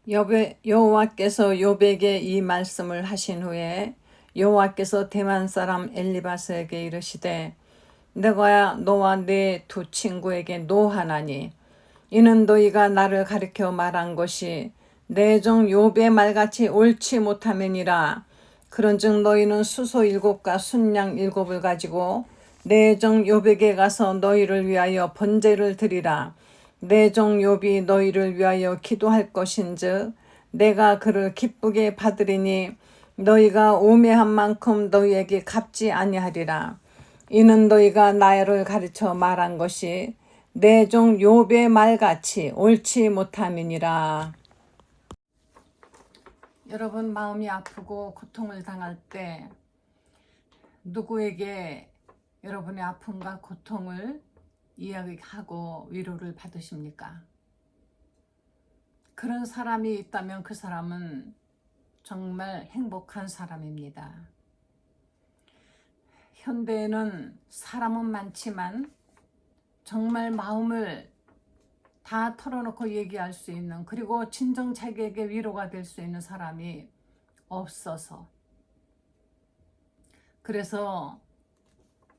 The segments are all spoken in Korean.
여호와께서 욥에게 이 말씀을 하신 후에 여호와께서 대만 사람 엘리바스에게 이르시되 내가 너와 네 두 친구에게 노하나니 이는 너희가 나를 가리켜 말한 것이 내 종 욥의 말같이 옳지 못함이니라. 그런즉 너희는 수소 7과 순양 7을 가지고 내 종 욥에게 가서 너희를 위하여 번제를 드리라. 내 종 욥이 너희를 위하여 기도할 것인즉 내가 그를 기쁘게 받으리니 너희가 오매한 만큼 너희에게 갚지 아니하리라. 이는 너희가 나를 가르쳐 말한 것이 내 종 욥의 말같이 옳지 못함이니라. 여러분 마음이 아프고 고통을 당할 때 누구에게 여러분의 아픔과 고통을 이야기하고 위로를 받으십니까? 그런 사람이 있다면 그 사람은 정말 행복한 사람입니다. 현대에는 사람은 많지만 정말 마음을 다 털어놓고 얘기할 수 있는, 그리고 진정 자기에게 위로가 될 수 있는 사람이 없어서, 그래서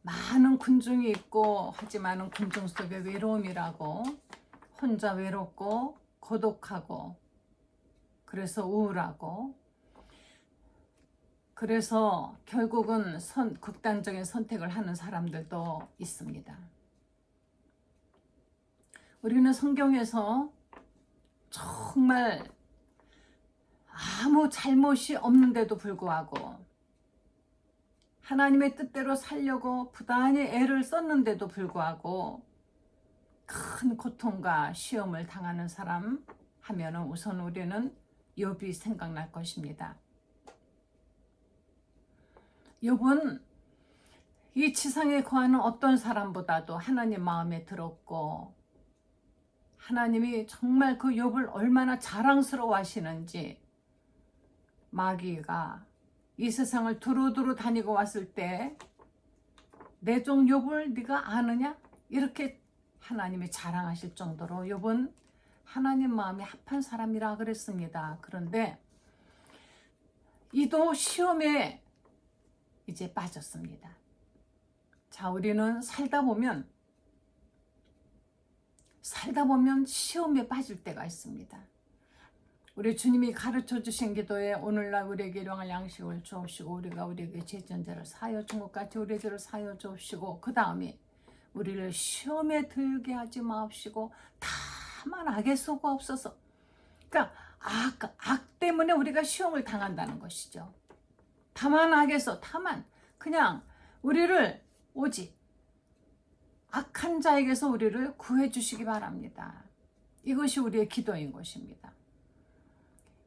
많은 군중이 있고 하지만은 군중 속의 외로움이라고, 혼자 외롭고 고독하고 그래서 우울하고, 그래서 결국은 극단적인 선택을 하는 사람들도 있습니다. 우리는 성경에서 정말 아무 잘못이 없는데도 불구하고 하나님의 뜻대로 살려고 부단히 애를 썼는데도 불구하고 큰 고통과 시험을 당하는 사람 하면은 우선 우리는 욥이 생각날 것입니다. 욥은 이 지상에 거하는 어떤 사람보다도 하나님 마음에 들었고, 하나님이 정말 그 욥을 얼마나 자랑스러워 하시는지, 마귀가 이 세상을 두루두루 다니고 왔을 때 내 종 욥을 네가 아느냐? 이렇게 하나님이 자랑하실 정도로 욥은 하나님 마음에 합한 사람이라 그랬습니다. 그런데 이도 시험에 이제 빠졌습니다. 자, 우리는 살다 보면 시험에 빠질 때가 있습니다. 우리 주님이 가르쳐 주신 기도에 오늘날 우리에게 일용할 양식을 주옵시고 우리가 우리에게 죄전제를 사하여 준 것 같이 우리 죄를 사하여 주옵시고, 그 다음에 우리를 시험에 들게 하지 마옵시고 다만 악에 속아옵소서. 그러니까 악 때문에 우리가 시험을 당한다는 것이죠. 다만 악에서, 다만 그냥 우리를 오직 악한 자에게서 우리를 구해 주시기 바랍니다. 이것이 우리의 기도인 것입니다.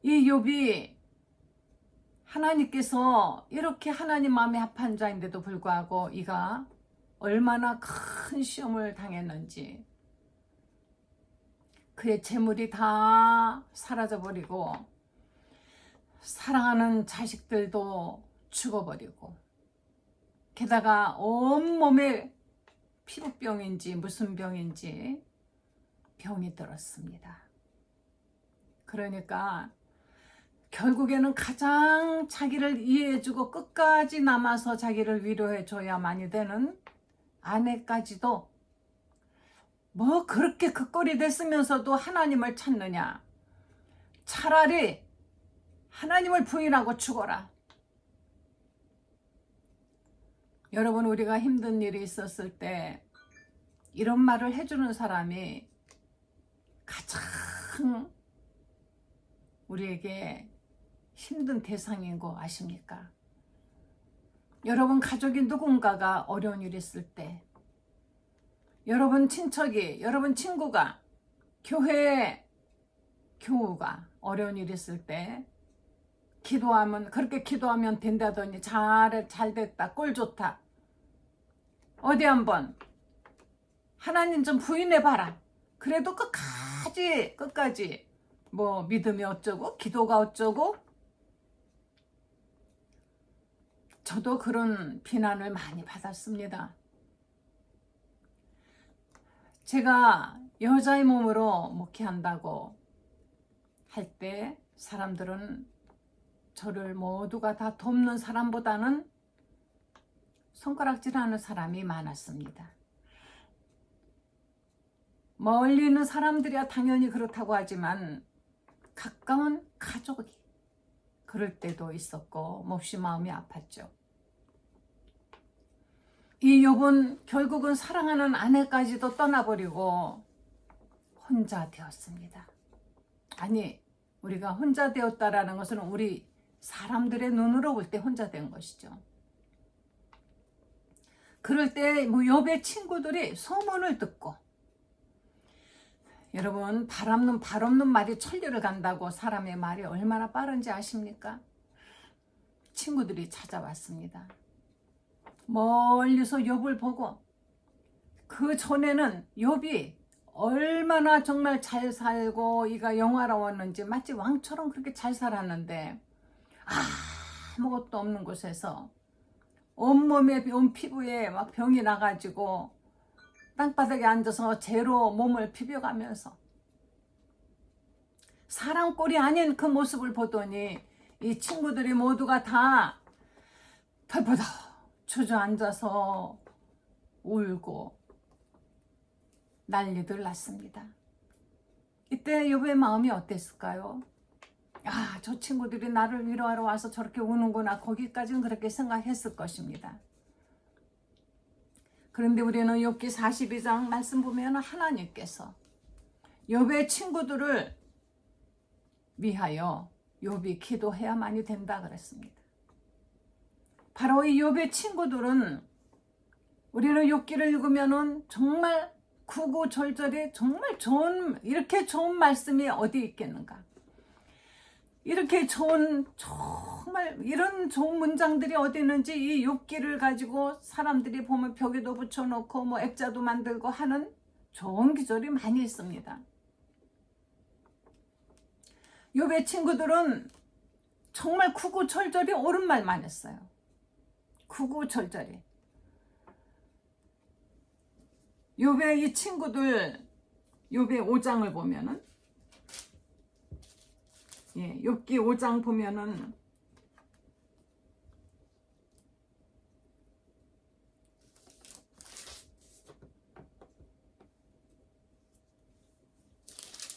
이 욥이 하나님께서 이렇게 하나님 마음에 합한 자인데도 불구하고 이가 얼마나 큰 시험을 당했는지, 그의 재물이 다 사라져버리고 사랑하는 자식들도 죽어버리고, 게다가 온몸에 피부병인지 무슨 병인지 병이 들었습니다. 그러니까 결국에는 가장 자기를 이해해주고 끝까지 남아서 자기를 위로해줘야만이 되는 아내까지도 뭐 그렇게 그 꼴이 됐으면서도 하나님을 찾느냐, 차라리 하나님을 부인하고 죽어라. 여러분, 우리가 힘든 일이 있었을 때 이런 말을 해주는 사람이 가장 우리에게 힘든 대상인 거 아십니까? 여러분 가족이 누군가가 어려운 일이 있을 때, 여러분 친척이, 여러분 친구가, 교회의 교우가 어려운 일이 있을 때 기도하면, 그렇게 기도하면 된다더니 잘 됐다, 꼴 좋다, 어디 한번 하나님 좀 부인해봐라. 그래도 끝까지 뭐 믿음이 어쩌고 기도가 어쩌고. 저도 그런 비난을 많이 받았습니다. 제가 여자의 몸으로 목회한다고 할 때 사람들은 저를 모두가 다 돕는 사람보다는 손가락질하는 사람이 많았습니다. 멀리 있는 사람들이야 당연히 그렇다고 하지만 가까운 가족이 그럴 때도 있었고 몹시 마음이 아팠죠. 이 욥은 결국은 사랑하는 아내까지도 떠나버리고 혼자 되었습니다. 아니, 우리가 혼자 되었다라는 것은 우리 사람들의 눈으로 볼 때 혼자 된 것이죠. 그럴 때 욥의 친구들이 소문을 듣고, 여러분 발 없는 말이 천리를 간다고 사람의 말이 얼마나 빠른지 아십니까? 친구들이 찾아왔습니다. 멀리서 욥을 보고 그 전에는 욥이 얼마나 정말 잘 살고 이가 영화로웠는지 마치 왕처럼 그렇게 잘 살았는데 아무것도 없는 곳에서 온몸에 온 피부에 막 병이 나가지고 땅바닥에 앉아서 재로 몸을 비벼가면서 사람 꼴이 아닌 그 모습을 보더니 이 친구들이 모두가 다 털퍼덕 주저앉아서 울고 난리들 났습니다. 이때 욥의 마음이 어땠을까요? 아, 저 친구들이 나를 위로하러 와서 저렇게 우는구나. 거기까지는 그렇게 생각했을 것입니다. 그런데 우리는 욥기 42장 말씀 보면 하나님께서 욥의 친구들을 위하여 욥이 기도해야만이 된다 그랬습니다. 바로 이 욥의 친구들은 우리는 욥기를 읽으면은 정말 구구절절히 정말 좋은, 이렇게 좋은 말씀이 어디 있겠는가? 이렇게 좋은, 정말 이런 좋은 문장들이 어디 있는지 이 욥기를 가지고 사람들이 보면 벽에도 붙여놓고 뭐 액자도 만들고 하는 좋은 기절이 많이 있습니다. 욥의 친구들은 정말 구구절절히 옳은 말만 했어요. 구구절절히. 욥의 이 친구들, 욥의 5장을 보면은, 욥기 5장 보면은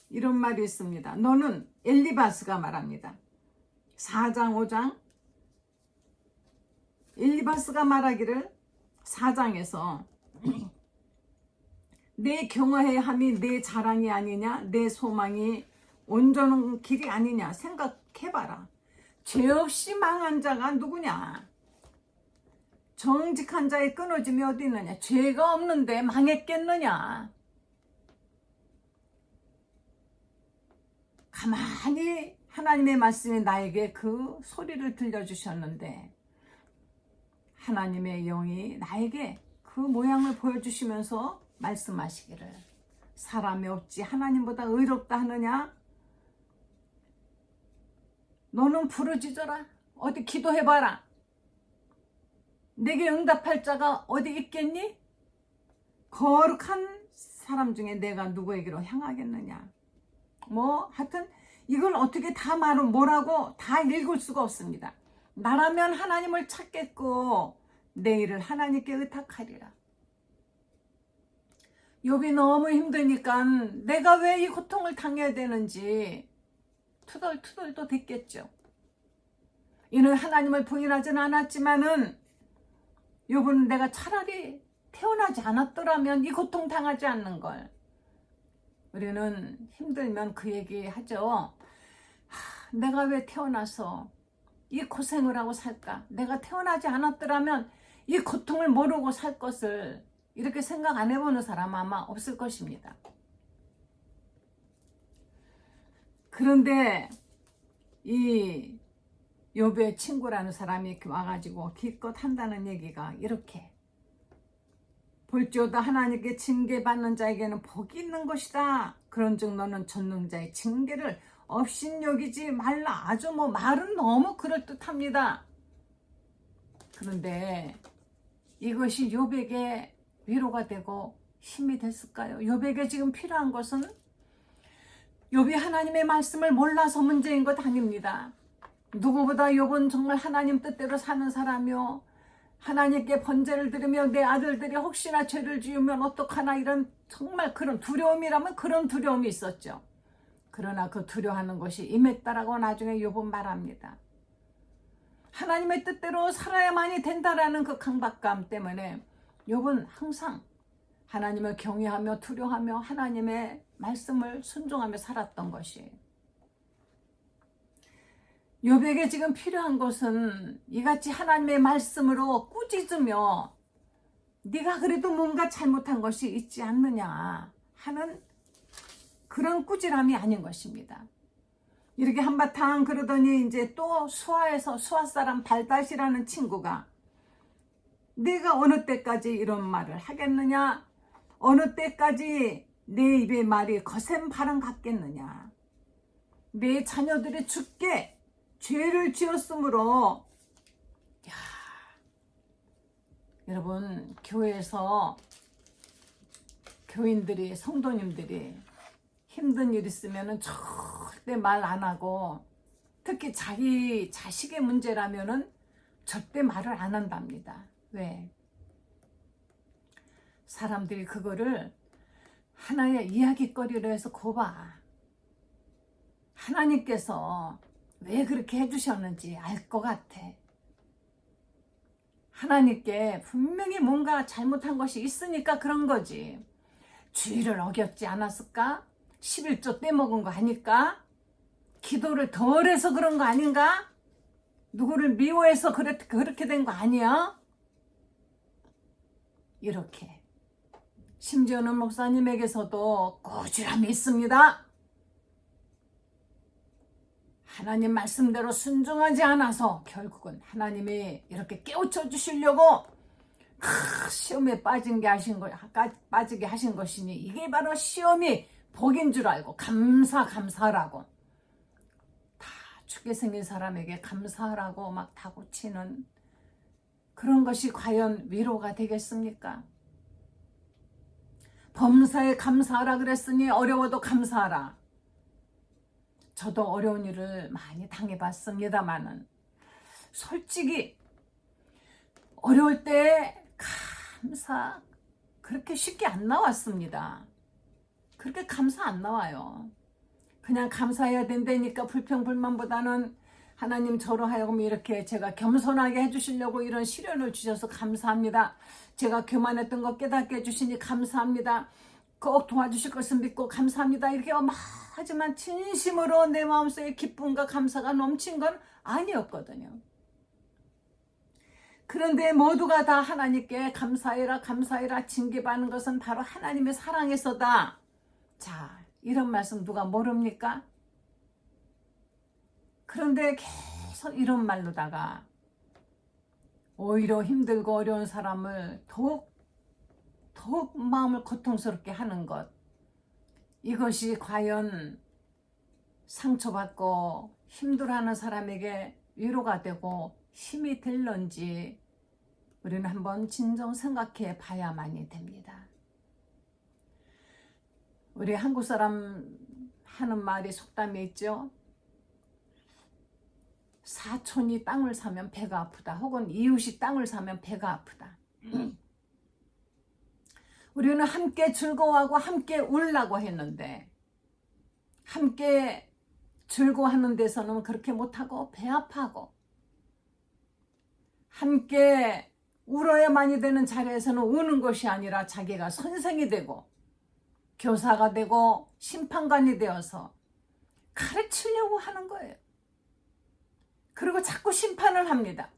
이런 말이 있습니다. 너는 엘리바스가 말합니다. 4장 5장 엘리바스가 말하기를 4장에서 내 경화의 함이 내 자랑이 아니냐, 내 소망이 온전한 길이 아니냐 생각해봐라. 죄 없이 망한 자가 누구냐? 정직한 자의 끊어짐이 어디 있느냐? 죄가 없는데 망했겠느냐? 가만히 하나님의 말씀이 나에게 그 소리를 들려주셨는데 하나님의 영이 나에게 그 모양을 보여주시면서 말씀하시기를 사람이 없지 하나님보다 의롭다 하느냐? 너는 부르짖어라. 어디 기도해봐라. 내게 응답할 자가 어디 있겠니? 거룩한 사람 중에 내가 누구에게로 향하겠느냐? 하여튼 이걸 어떻게 다 뭐라고 다 읽을 수가 없습니다. 나라면 하나님을 찾겠고 내 일을 하나님께 의탁하리라. 욥이 너무 힘드니까 내가 왜 이 고통을 당해야 되는지 투덜투덜도 됐겠죠. 이는 하나님을 부인하진 않았지만은 욥은 내가 차라리 태어나지 않았더라면 이 고통 당하지 않는 걸. 우리는 힘들면 그 얘기 하죠. 내가 왜 태어나서 이 고생을 하고 살까? 내가 태어나지 않았더라면 이 고통을 모르고 살 것을 이렇게 생각 안 해보는 사람 아마 없을 것입니다. 그런데 이 욥의 친구라는 사람이 이렇게 와가지고 기껏 한다는 얘기가 이렇게 볼지어다 하나님께 징계받는 자에게는 복이 있는 것이다. 그런즉 너는 전능자의 징계를 업신여기지 말라. 아주 말은 너무 그럴듯합니다. 그런데 이것이 욥에게 위로가 되고 힘이 됐을까요? 욥에게 지금 필요한 것은 욥이 하나님의 말씀을 몰라서 문제인 것 아닙니다. 누구보다 욥은 정말 하나님 뜻대로 사는 사람이요, 하나님께 번제를 드리며 내 아들들이 혹시나 죄를 지으면 어떡하나, 이런 정말 그런 두려움이라면 그런 두려움이 있었죠. 그러나 그 두려워하는 것이 임했다라고 나중에 욥은 말합니다. 하나님의 뜻대로 살아야만이 된다라는 그 강박감 때문에 욥은 항상 하나님을 경외하며 두려워하며 하나님의 말씀을 순종하며 살았던 것이, 욥에게 지금 필요한 것은 이같이 하나님의 말씀으로 꾸짖으며 네가 그래도 뭔가 잘못한 것이 있지 않느냐 하는 그런 꾸지람이 아닌 것입니다. 이렇게 한바탕 그러더니 이제 또 수아에서, 수아 사람 발닷이라는 친구가 네가 어느 때까지 이런 말을 하겠느냐, 어느 때까지 내 입의 말이 거센 바람 같겠느냐, 내 자녀들이 죽게 죄를 지었으므로. 야, 여러분, 교회에서 교인들이, 성도님들이 힘든 일 있으면 절대 말 안 하고, 특히 자기 자식의 문제라면은 절대 말을 안 한답니다. 왜? 사람들이 그거를 하나의 이야기거리로 해서 거봐. 하나님께서 왜 그렇게 해주셨는지 알 것 같아. 하나님께 분명히 뭔가 잘못한 것이 있으니까 그런 거지. 주의를 어겼지 않았을까? 11조 떼먹은 거 아닐까? 기도를 덜 해서 그런 거 아닌가? 누구를 미워해서 그렇게 된 거 아니야? 이렇게. 심지어는 목사님에게서도 꾸지람이 있습니다. 하나님 말씀대로 순종하지 않아서 결국은 하나님이 이렇게 깨우쳐 주시려고 시험에 빠지게 하신 것이니, 이게 바로 시험이 복인 줄 알고 감사라고, 다 죽게 생긴 사람에게 감사하라고 막 다구치는 그런 것이 과연 위로가 되겠습니까? 범사에 감사하라 그랬으니 어려워도 감사하라. 저도 어려운 일을 많이 당해봤습니다만은 솔직히 어려울 때 감사 그렇게 쉽게 안 나왔습니다. 그렇게 감사 안 나와요. 그냥 감사해야 된다니까 불평불만보다는 하나님 저로 하여금 이렇게 제가 겸손하게 해주시려고 이런 시련을 주셔서 감사합니다. 제가 교만했던 거 깨닫게 해주시니 감사합니다. 꼭 도와주실 것을 믿고 감사합니다. 이렇게 하지만 진심으로 내 마음속에 기쁨과 감사가 넘친 건 아니었거든요. 그런데 모두가 다 하나님께 감사해라 감사해라 징계받는 것은 바로 하나님의 사랑에서다. 자, 이런 말씀 누가 모릅니까? 그런데 계속 이런 말로다가 오히려 힘들고 어려운 사람을 더욱 마음을 고통스럽게 하는 것, 이것이 과연 상처받고 힘들어하는 사람에게 위로가 되고 힘이 될런지 우리는 한번 진정 생각해 봐야만이 됩니다. 우리 한국 사람 하는 말이 속담이 있죠. 사촌이 땅을 사면 배가 아프다, 혹은 이웃이 땅을 사면 배가 아프다. 우리는 함께 즐거워하고 함께 울라고 했는데, 함께 즐거워하는 데서는 그렇게 못하고 배 아파하고, 함께 울어야만이 되는 자리에서는 우는 것이 아니라 자기가 선생이 되고 교사가 되고 심판관이 되어서 가르치려고 하는 거예요. 그리고 자꾸 심판을 합니다.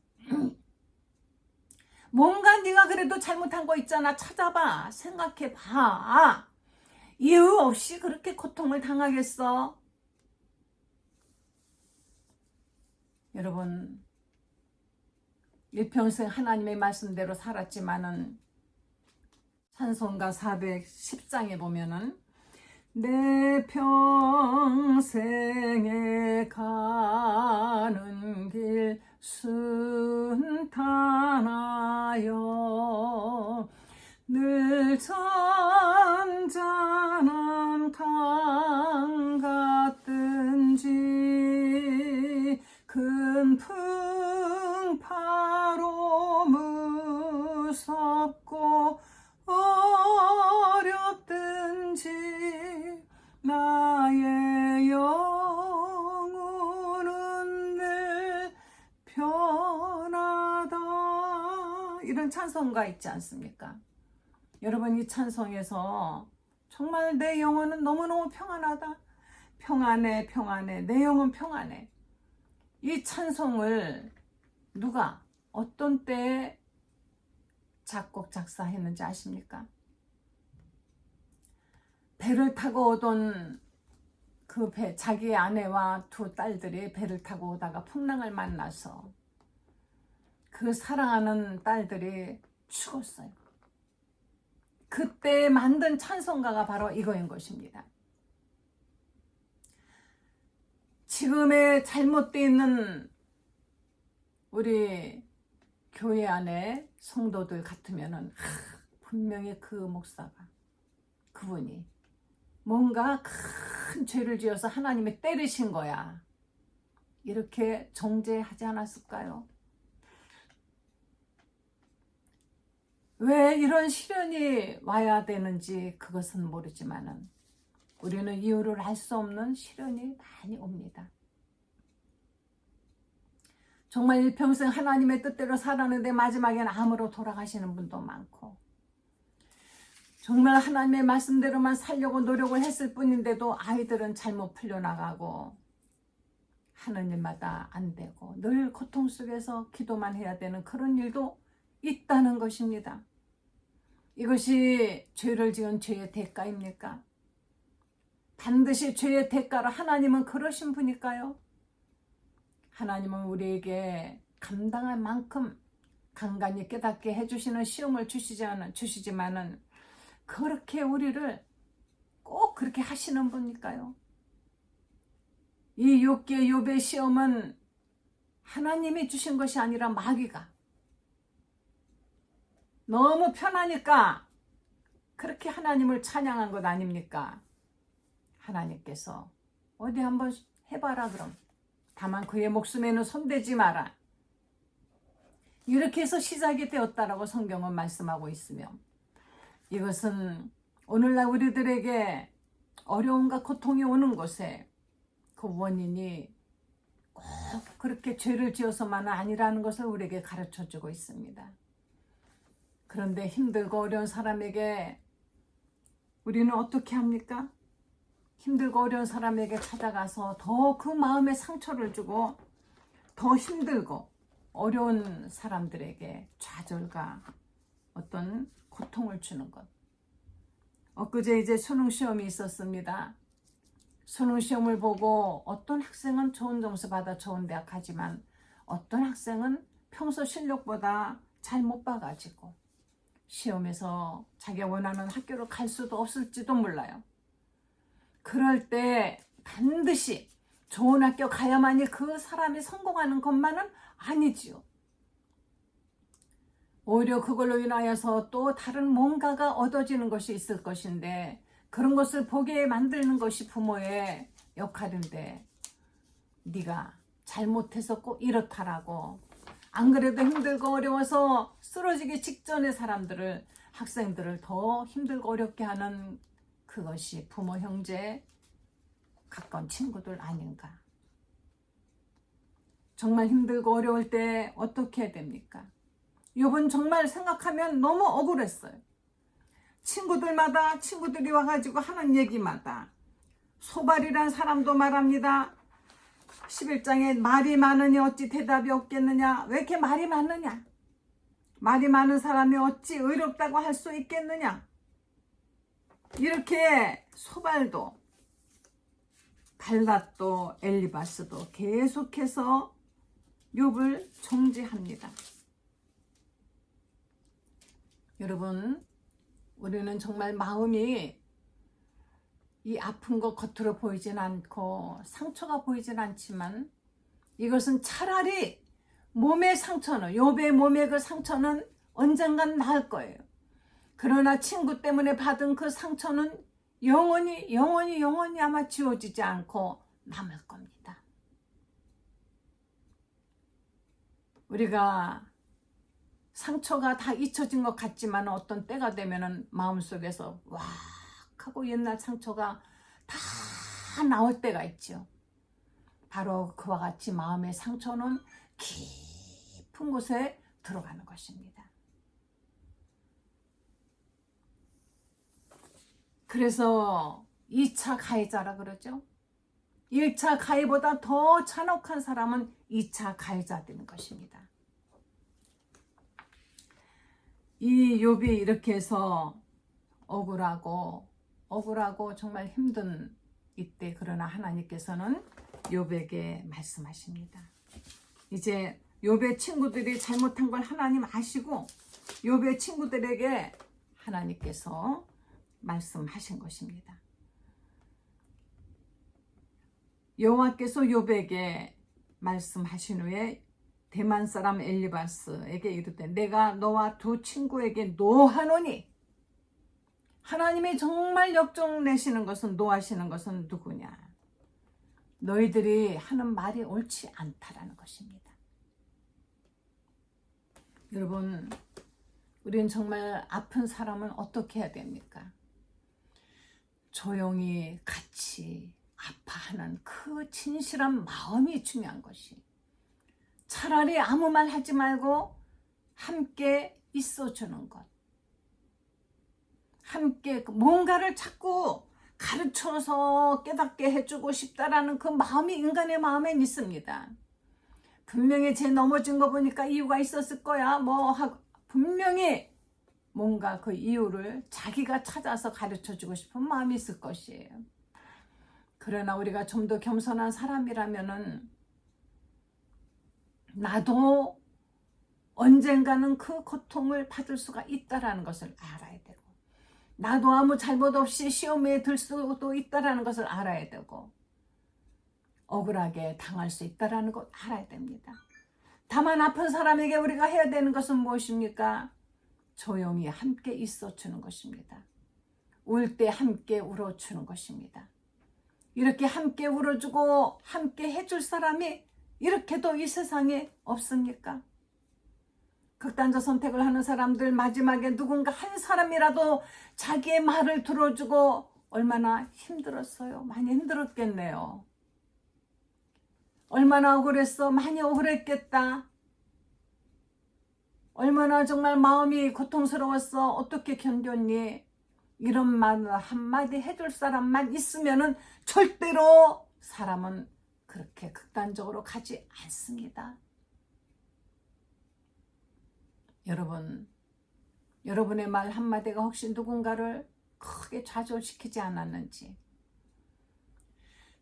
뭔가 네가 그래도 잘못한 거 있잖아, 찾아봐, 생각해봐. 이유 없이 그렇게 고통을 당하겠어? 여러분, 일평생 하나님의 말씀대로 살았지만은 찬송가 410장에 보면은 내 평생에 가는 길 순탄하여 늘 잔잔한 강가 찬송가 있지 않습니까? 여러분, 이 찬송에서 정말 내 영혼은 너무너무 평안하다. 평안해, 평안해. 내 영혼 평안해. 이 찬송을 누가 어떤 때에 작곡 작사했는지 아십니까? 배를 타고 오던 그 배, 자기의 아내와 두 딸들이 배를 타고 오다가 풍랑을 만나서 그 사랑하는 딸들이 죽었어요. 그때 만든 찬송가가 바로 이거인 것입니다. 지금의 잘못되어 있는 우리 교회 안에 성도들 같으면은 분명히 그 목사가, 그분이 뭔가 큰 죄를 지어서 하나님이 때리신 거야, 이렇게 정죄하지 않았을까요? 왜 이런 시련이 와야 되는지 그것은 모르지만은 우리는 이유를 알 수 없는 시련이 많이 옵니다. 정말 일평생 하나님의 뜻대로 살았는데 마지막엔 암으로 돌아가시는 분도 많고, 정말 하나님의 말씀대로만 살려고 노력을 했을 뿐인데도 아이들은 잘못 풀려나가고 하는 일마다 안 되고 늘 고통 속에서 기도만 해야 되는 그런 일도 있다는 것입니다. 이것이 죄를 지은 죄의 대가입니까? 반드시 죄의 대가로 하나님은 그러신 분일까요? 하나님은 우리에게 감당할 만큼 간간히 깨닫게 해주시는 시험을 주시지만은 그렇게 우리를 꼭 그렇게 하시는 분일까요? 이 욥의 시험은 하나님이 주신 것이 아니라 마귀가 너무 편하니까 그렇게 하나님을 찬양한 것 아닙니까? 하나님께서 어디 한번 해봐라 그럼. 다만 그의 목숨에는 손대지 마라. 이렇게 해서 시작이 되었다라고 성경은 말씀하고 있으며, 이것은 오늘날 우리들에게 어려움과 고통이 오는 곳에 그 원인이 꼭 그렇게 죄를 지어서만은 아니라는 것을 우리에게 가르쳐주고 있습니다. 그런데 힘들고 어려운 사람에게 우리는 어떻게 합니까? 힘들고 어려운 사람에게 찾아가서 더 그 마음에 상처를 주고 더 힘들고 어려운 사람들에게 좌절과 어떤 고통을 주는 것. 엊그제 이제 수능 시험이 있었습니다. 수능 시험을 보고 어떤 학생은 좋은 점수 받아 좋은 대학 가지만 어떤 학생은 평소 실력보다 잘 못 봐가지고 시험에서 자기가 원하는 학교로 갈 수도 없을지도 몰라요. 그럴 때 반드시 좋은 학교 가야만이 그 사람이 성공하는 것만은 아니지요. 오히려 그걸로 인하여서 또 다른 뭔가가 얻어지는 것이 있을 것인데, 그런 것을 보게 만드는 것이 부모의 역할인데, 네가 잘못해서 꼭 이렇다라고, 안 그래도 힘들고 어려워서 쓰러지기 직전의 사람들을, 학생들을 더 힘들고 어렵게 하는 그것이 부모, 형제, 가까운 친구들 아닌가. 정말 힘들고 어려울 때 어떻게 해야 됩니까? 욥은 정말 생각하면 너무 억울했어요. 친구들이 와가지고 하는 얘기마다 소발이란 사람도 말합니다. 11장에 말이 많으니 어찌 대답이 없겠느냐. 왜 이렇게 말이 많느냐. 말이 많은 사람이 어찌 의롭다고 할 수 있겠느냐. 이렇게 소발도 발닷도 엘리바스도 계속해서 욥을 정죄합니다. 여러분, 우리는 정말 마음이 이 아픈 것 겉으로 보이진 않고 상처가 보이진 않지만, 이것은 차라리 몸의 상처는, 욥의 몸의 그 상처는 언젠간 나을 거예요. 그러나 친구 때문에 받은 그 상처는 영원히 아마 지워지지 않고 남을 겁니다. 우리가 상처가 다 잊혀진 것 같지만 어떤 때가 되면은 마음속에서 왁 하고 옛날 상처가 다 나올 때가 있죠. 바로 그와 같이 마음의 상처는 깊은 곳에 들어가는 것입니다. 그래서 2차 가해자라 그러죠. 1차 가해보다 더 잔혹한 사람은 2차 가해자 되는 것입니다. 이 욥이 이렇게 해서 억울하고 정말 힘든 이때, 그러나 하나님께서는 욥에게 말씀하십니다. 이제 욥의 친구들이 잘못한 걸 하나님 아시고 욥의 친구들에게 하나님께서 말씀하신 것입니다. 여호와께서 욥에게 말씀하신 후에 대만 사람 엘리바스에게 이르되 내가 너와 두 친구에게 노하노니, 하나님이 정말 역정내시는 것은, 노하시는 것은 누구냐? 너희들이 하는 말이 옳지 않다라는 것입니다. 여러분, 우리는 정말 아픈 사람은 어떻게 해야 됩니까? 조용히 같이 아파하는 그 진실한 마음이 중요한 것이, 차라리 아무 말 하지 말고 함께 있어주는 것, 함께 뭔가를 자꾸 가르쳐서 깨닫게 해주고 싶다라는 그 마음이 인간의 마음엔 있습니다. 분명히 쟤 넘어진 거 보니까 이유가 있었을 거야 하고 분명히 뭔가 그 이유를 자기가 찾아서 가르쳐주고 싶은 마음이 있을 것이에요. 그러나 우리가 좀 더 겸손한 사람이라면은 나도 언젠가는 그 고통을 받을 수가 있다라는 것을 알아야 되고, 나도 아무 잘못 없이 시험에 들 수도 있다라는 것을 알아야 되고, 억울하게 당할 수 있다라는 것 알아야 됩니다. 다만 아픈 사람에게 우리가 해야 되는 것은 무엇입니까? 조용히 함께 있어주는 것입니다. 울 때 함께 울어주는 것입니다. 이렇게 함께 울어주고 함께 해줄 사람이 이렇게도 이 세상에 없습니까? 극단적 선택을 하는 사람들, 마지막에 누군가 한 사람이라도 자기의 말을 들어주고, 얼마나 힘들었어요. 많이 힘들었겠네요. 얼마나 억울했어. 많이 억울했겠다. 얼마나 정말 마음이 고통스러웠어. 어떻게 견뎠니? 이런 말 한마디 해줄 사람만 있으면은 절대로 사람은 그렇게 극단적으로 가지 않습니다. 여러분, 여러분의 말 한마디가 혹시 누군가를 크게 좌절시키지 않았는지,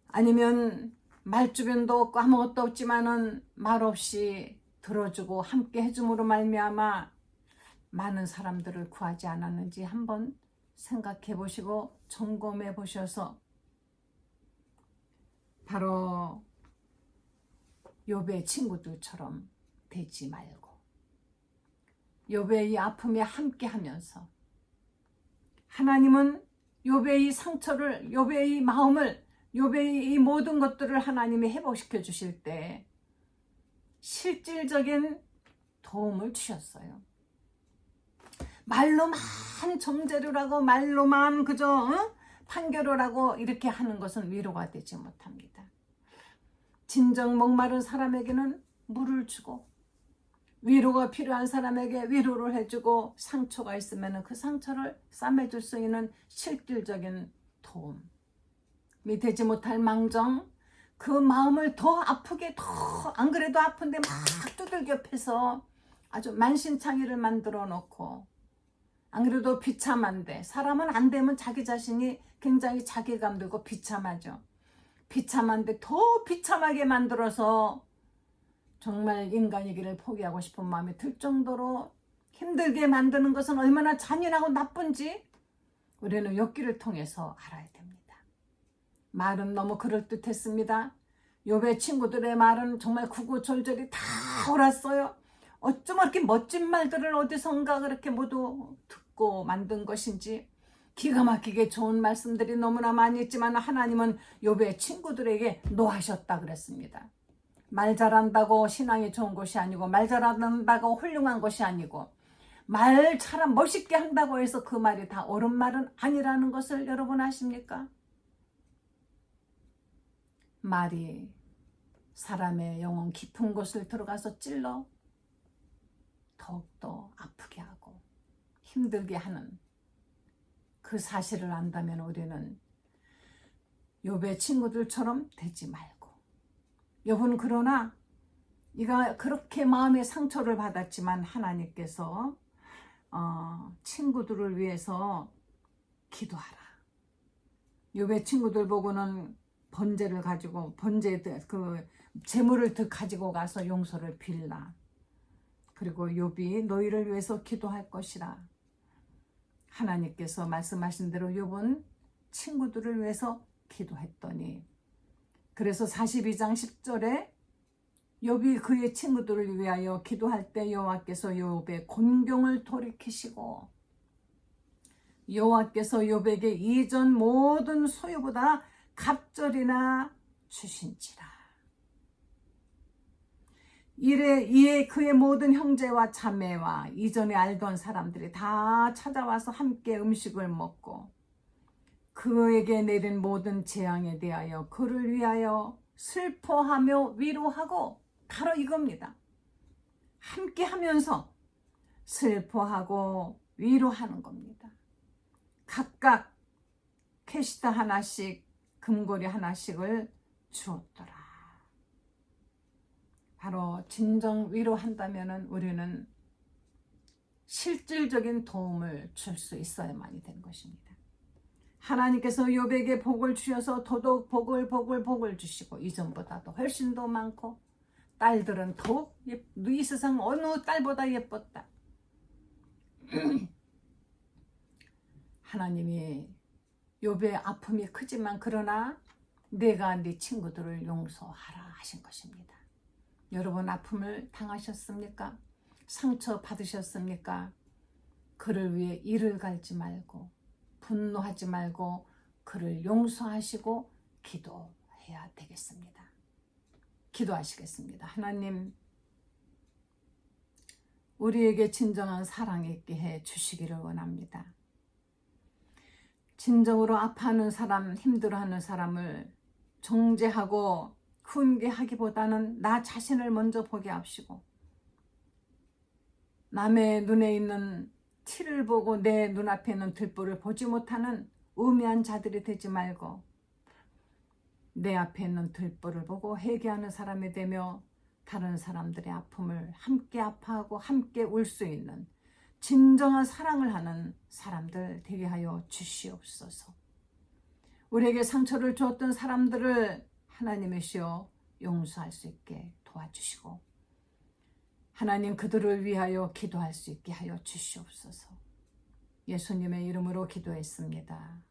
아니면 말주변도 없고 아무것도 없지만은 말 없이 들어주고 함께 해줌으로 말미암아 많은 사람들을 구하지 않았는지 한번 생각해 보시고 점검해 보셔서 바로 욥의 친구들처럼 되지 말고 욥의 이 아픔에 함께 하면서, 하나님은 욥의 이 상처를, 욥의 이 마음을, 욥의 이 모든 것들을 하나님이 회복시켜 주실 때 실질적인 도움을 주셨어요. 말로만 정죄를 하고 말로만 그저 판결을 하고 이렇게 하는 것은 위로가 되지 못합니다. 진정 목마른 사람에게는 물을 주고, 위로가 필요한 사람에게 위로를 해주고, 상처가 있으면 그 상처를 싸매줄 수 있는 실질적인 도움이 되지 못할 망정, 그 마음을 더 아프게, 더 안 그래도 아픈데 막 두들겨 패서 아주 만신창이를 만들어 놓고, 안 그래도 비참한데, 사람은 안 되면 자기 자신이 굉장히 자괴감 들고 비참하죠. 비참한데 더 비참하게 만들어서 정말 인간이기를 포기하고 싶은 마음이 들 정도로 힘들게 만드는 것은 얼마나 잔인하고 나쁜지 우리는 욥기를 통해서 알아야 됩니다. 말은 너무 그럴듯했습니다. 욥의 친구들의 말은 정말 구구절절이 다 옳았어요. 어쩜 이렇게 멋진 말들을 어디선가 그렇게 모두 듣고 만든 것인지, 기가 막히게 좋은 말씀들이 너무나 많이 있지만 하나님은 욥의 친구들에게 노하셨다 그랬습니다. 말 잘한다고 신앙이 좋은 것이 아니고, 말 잘한다고 훌륭한 것이 아니고, 말처럼 멋있게 한다고 해서 그 말이 다 옳은 말은 아니라는 것을 여러분 아십니까? 말이 사람의 영혼 깊은 곳을 들어가서 찔러 더욱더 아프게 하고 힘들게 하는 그 사실을 안다면 우리는 욥의 친구들처럼 되지 말고, 욥은 그러나 네가 그렇게 마음의 상처를 받았지만 하나님께서 친구들을 위해서 기도하라. 욥의 친구들 보고는 번제를 가지고 그 재물을 더 가지고 가서 용서를 빌라. 그리고 욥이 너희를 위해서 기도할 것이라. 하나님께서 말씀하신 대로 욥은 친구들을 위해서 기도했더니, 그래서 42장 10절에 욥이 그의 친구들을 위하여 기도할 때 여호와께서 욥의 곤경을 돌이키시고 여호와께서 욥에게 이전 모든 소유보다 갑절이나 주신지라. 이에 그의 모든 형제와 자매와 이전에 알던 사람들이 다 찾아와서 함께 음식을 먹고 그에게 내린 모든 재앙에 대하여 그를 위하여 슬퍼하며 위로하고, 바로 이겁니다. 함께 하면서 슬퍼하고 위로하는 겁니다. 각각 캐시다 하나씩, 금고리 하나씩을 주었더라. 바로 진정 위로한다면 우리는 실질적인 도움을 줄 수 있어야만이 되는 것입니다. 하나님께서 욥에게 복을 주셔서 더더욱 복을 주시고 이전보다도 훨씬 더 많고, 딸들은 더욱 이 세상 어느 딸보다 예뻤다. 하나님이 욥의 아픔이 크지만 그러나 내가 네 친구들을 용서하라 하신 것입니다. 여러분 아픔을 당하셨습니까? 상처 받으셨습니까? 그를 위해 이를 갈지 말고 분노하지 말고 그를 용서하시고 기도해야 되겠습니다. 기도하시겠습니다. 하나님, 우리에게 진정한 사랑 있게 해 주시기를 원합니다. 진정으로 아파하는 사람, 힘들어하는 사람을 정죄하고 훈계하기보다는 나 자신을 먼저 보게 합시고, 남의 눈에 있는 티를 보고 내 눈앞에 있는 들보를 보지 못하는 우매한 자들이 되지 말고 내 앞에 있는 들보를 보고 회개하는 사람이 되며 다른 사람들의 아픔을 함께 아파하고 함께 울 수 있는 진정한 사랑을 하는 사람들 되게 하여 주시옵소서. 우리에게 상처를 주었던 사람들을 하나님이시여 용서할 수 있게 도와주시고, 하나님 그들을 위하여 기도할 수 있게 하여 주시옵소서. 예수님의 이름으로 기도했습니다.